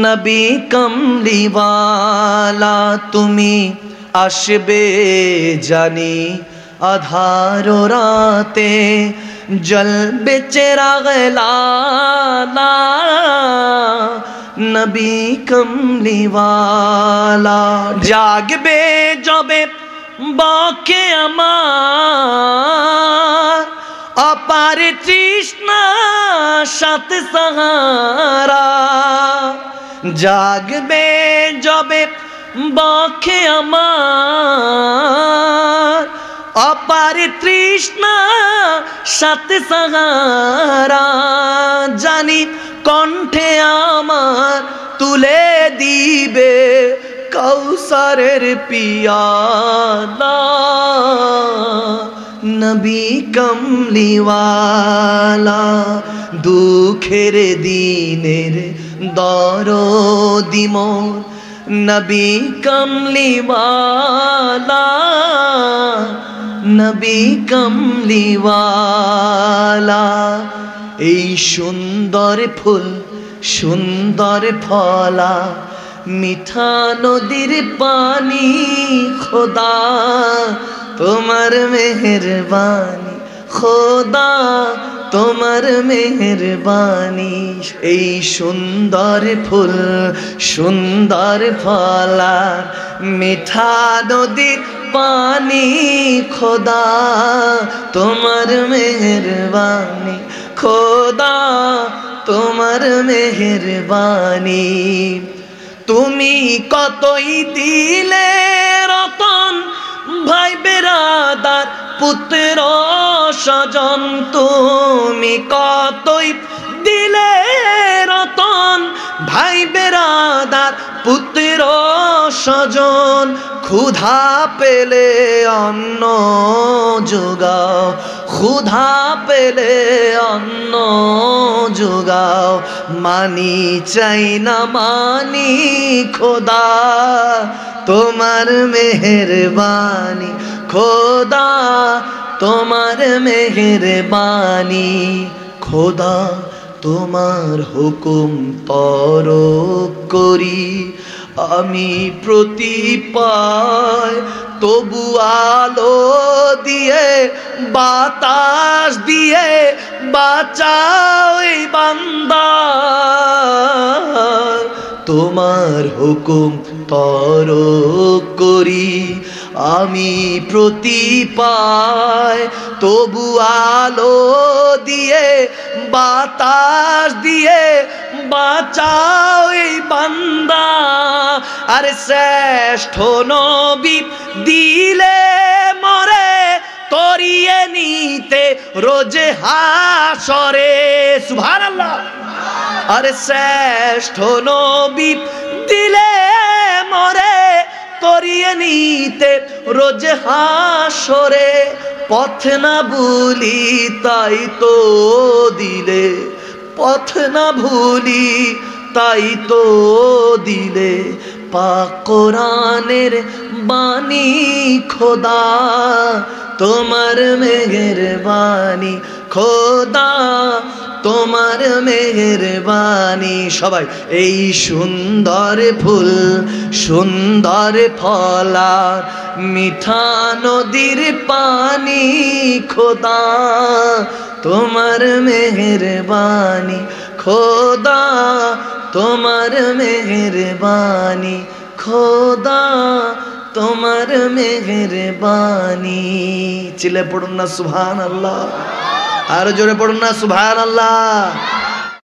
নবী কমলিওয়ালা তুমি আসবে জানি আধার রাতে জ্বলবে চিরাগ লালা নবী কমলিওয়ালা জাগবে যবে বকে আমার অপার তৃষ্ণা সাত সাহারা জাগবে যবে বকে আমার অপার তৃষ্ণা সাত সাহারা জানি কণ্ঠে আমার তুলে দিবে কৌসারের পিয়ালা নবী কমলিওয়ালা দুঃখের দিনের দরদি মোর নবী কমলিওয়ালা নবী কমলিওয়ালা এই সুন্দর ফুল সুন্দর ফলা মিঠা নদীর পানি খোদা তোমার মেহেরবানি খোদা তোমার মেহেরবানি এই সুন্দর ফুল সুন্দর ফলা মিঠা নদীর পানি খোদা তোমার মেহেরবানি খোদা তোমার মেহেরবানি তুমি কতই দিলে রতন ভাই বেরাদার পুত্র স্বজন তুমি কতই দিলে রতন ভাই বেরাদার পুত্র স্বজন ক্ষুধা পেলে অন্ন যোগাও ক্ষুধা পেলে অন্ন যোগাও মানি চাই না মানি খোদা তোমার মেহেরবানি খোদা তোমার মেহেরবানি খোদা তোমার হুকুম তরক করি আমি প্রতি পায় তবু আলো দিয়ে বাতাস দিয়ে বাঁচাও এই বান্দা তোমার হুকুম তরক করি আমি প্রতি পায় তবু আলো দিয়ে বাতাস দিয়ে বাঁচাও এই বান্দা আরে শ্রেষ্ঠ নবী দিলে মরে তরিয়ে নিতে রোজে হাসরে সুবহানাল্লাহ আরে শ্রেষ্ঠ নবী দিলে মরে তরিয়ে নিতে রোজ হাসরে পথ না ভুলি তাই তো দিলে পথ না ভুলি তাই তো দিলে পাক কোরআনের বাণী খোদা তোমার মেহেরবানি খোদা তোমার মেহেরবানি সবাই এই সুন্দর ফুল সুন্দর ফলা মিঠা নদীর পানি খোদা তোমার মেহেরবানি খোদা তোমার মেহেরবানি খোদা তোমার মেহেরবানি চিল্লে পড়ুন না সুবহানাল্লাহ আর জোরে পড়ুন না সুবহানাল্লাহ।